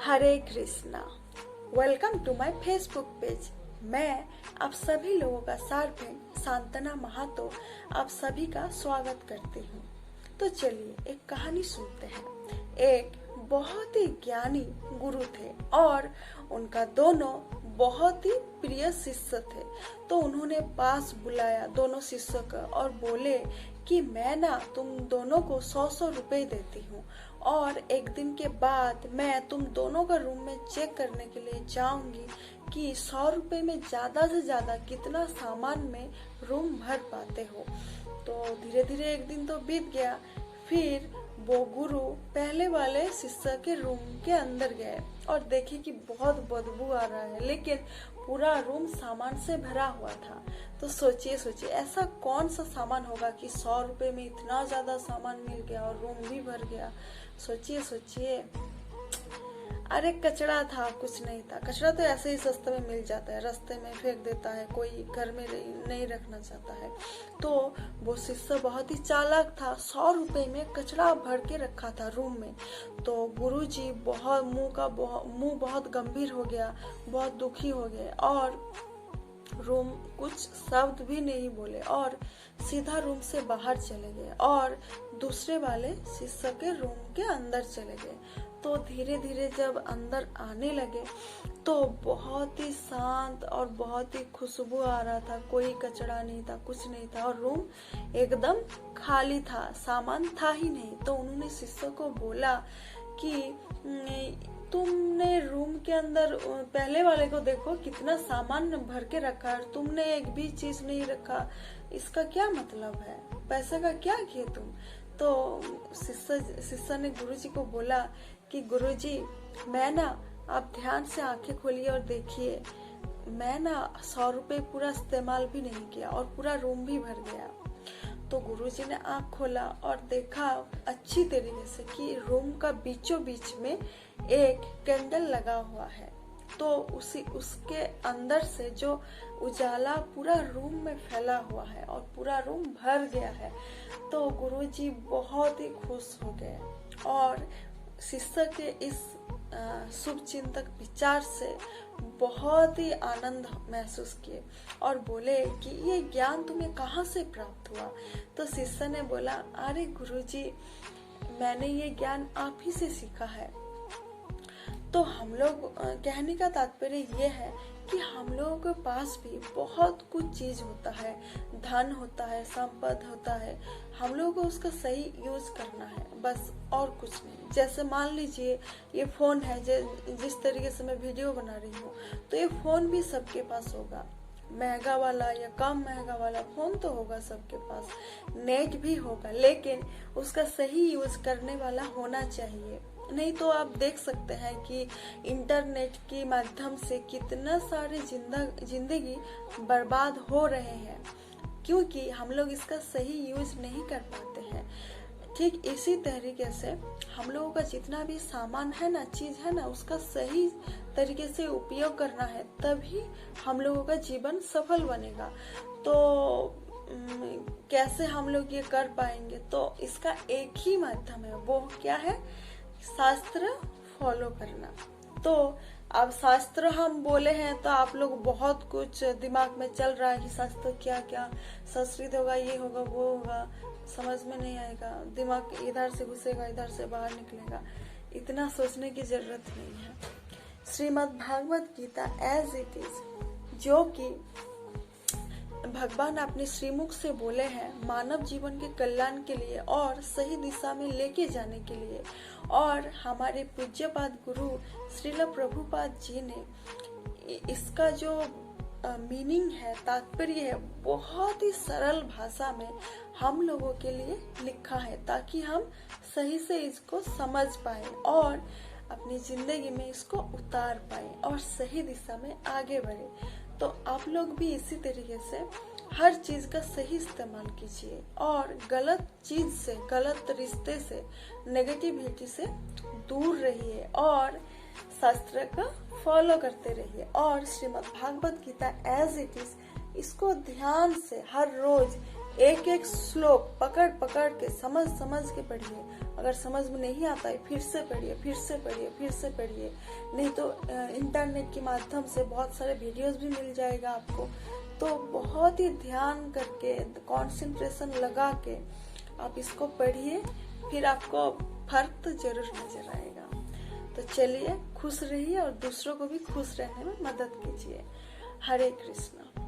Hare Krishna. Welcome to my Facebook page. मैं आप सभी लोगों का सार फ्रेंड शांतना महातो आप सभी का स्वागत करती हूँ। तो चलिए एक कहानी सुनते हैं। एक बहुत ही ज्ञानी गुरु थे और उनका दोनों बहुत ही प्रिय शिष्य थे। तो उन्होंने पास बुलाया दोनों शिष्यों को और बोले कि मैं ना तुम दोनों को 100 रुपए देती हूँ और एक दिन के बाद मैं तुम दोनों का रूम में चेक करने के लिए जाऊंगी कि 100 रुपए में ज्यादा से ज्यादा कितना सामान में रूम भर पाते हो। तो धीरे धीरे एक दिन तो बीत गया। फिर वो गुरु पहले वाले शिष्य के रूम के अंदर गए और देखे कि बहुत बदबू आ रहा है, लेकिन पूरा रूम सामान से भरा हुआ था। तो सोचिए ऐसा कौन सा सामान होगा कि 100 रुपए में इतना ज्यादा सामान मिल गया और रूम भी भर गया। सोचिए अरे कचरा था, कुछ नहीं था। कचरा तो ऐसे ही सस्ते में मिल जाता है, रास्ते में फेंक देता है, कोई घर में नहीं रखना चाहता है। तो वो शिष्य बहुत ही चालाक था, 100 रुपए में कचरा भर के रखा था रूम में। तो गुरुजी मुंह बहुत गंभीर हो गया, बहुत दुखी हो गए और रूम कुछ शब्द भी नहीं बोले और सीधा रूम से बाहर चले गए और दूसरे वाले शिष्य के रूम के अंदर चले गए। तो धीरे धीरे जब अंदर आने लगे तो बहुत ही शांत और बहुत ही खुशबू आ रहा था। कोई कचरा नहीं था, कुछ नहीं था और रूम एकदम खाली था, सामान था ही नहीं। तो उन्होंने शिष्य को बोला कि तुमने रूम के अंदर पहले वाले को देखो कितना सामान भर के रखा है, तुमने एक भी चीज नहीं रखा, इसका क्या मतलब है? पैसे का क्या किए तुम? तो शिष्य ने गुरुजी को बोला कि गुरुजी मैं ना, आप ध्यान से आंखें खोलिए और देखिए, मैं ना 100 रुपए पूरा इस्तेमाल भी नहीं किया और पूरा रूम भी भर गया। तो गुरुजी ने आंख खोला और देखा अच्छी तरीके से कि रूम का बीचों बीच में एक कैंडल लगा हुआ है। तो उसके अंदर से जो उजाला पूरा रूम में फैला हुआ है और पूरा रूम भर गया है। तो गुरुजी बहुत ही खुश हो गए और शिष्य के इस शुभ चिंतक विचार से बहुत ही आनंद महसूस किए और बोले कि ये ज्ञान तुम्हें कहाँ से प्राप्त हुआ? तो शिष्य ने बोला, अरे गुरुजी, मैंने ये ज्ञान आप ही से सीखा है। तो हम लोग कहने का तात्पर्य ये है कि हम लोगों के पास भी बहुत कुछ चीज होता है, धन होता है, संपत्ति होता है, हम लोगों को उसका सही यूज करना है, बस और कुछ नहीं। जैसे मान लीजिए ये फोन है, जिस तरीके से मैं वीडियो बना रही हूँ, तो ये फोन भी सबके पास होगा, महंगा वाला या कम महंगा वाला फोन तो होगा सबके पास, नेट भी होगा, लेकिन उसका सही यूज करने वाला होना चाहिए। नहीं तो आप देख सकते हैं कि इंटरनेट के माध्यम से कितना सारे जिंदगी बर्बाद हो रहे हैं, क्योंकि हम लोग इसका सही यूज नहीं कर पाते हैं। ठीक इसी तरीके से हम लोगों का जितना भी सामान है ना, चीज है ना, उसका सही तरीके से उपयोग करना है, तभी हम लोगों का जीवन सफल बनेगा। तो कैसे हम लोग ये कर पाएंगे? तो इसका एक ही माध्यम है, वो क्या है? शास्त्र फॉलो करना। तो अब शास्त्र हम बोले हैं तो आप लोग बहुत कुछ दिमाग में चल रहा है कि शास्त्र क्या क्या, संस्कृत होगा, ये होगा, वो होगा, समझ में नहीं आएगा, दिमाग इधर से घुसेगा, इधर से बाहर निकलेगा। इतना सोचने की जरूरत नहीं है। Shrimad Bhagavat Gita as it is, जो कि भगवान अपने श्रीमुख से बोले हैं मानव जीवन के कल्याण के लिए और सही दिशा में लेके जाने के लिए। और हमारे पूज्यपाद गुरु श्रील प्रभुपाद जी ने इसका जो मीनिंग है, तात्पर्य है, बहुत ही सरल भाषा में हम लोगों के लिए लिखा है, ताकि हम सही से इसको समझ पाए और अपनी जिंदगी में इसको उतार पाए और सही दिशा में आगे बढ़े। तो आप लोग भी इसी तरीके से हर चीज का सही इस्तेमाल कीजिए और गलत चीज से, गलत रिश्ते से, नेगेटिविटी से दूर रहिए और शास्त्र का फॉलो करते रहिए। और Shrimad Bhagavat Gita as it is, इसको ध्यान से हर रोज एक एक श्लोक पकड़ पकड़ के समझ के पढ़िए अगर समझ में नहीं आता है फिर से पढ़िए, फिर से पढ़िए, फिर से पढ़िए। नहीं तो इंटरनेट के माध्यम से बहुत सारे वीडियोस भी मिल जाएगा आपको। तो बहुत ही ध्यान करके, कंसंट्रेशन लगा के आप इसको पढ़िए, फिर आपको फर्क तो जरूर नजर आएगा। तो चलिए, खुश रहिए और दूसरों को भी खुश रहने में मदद कीजिए। हरे कृष्णा।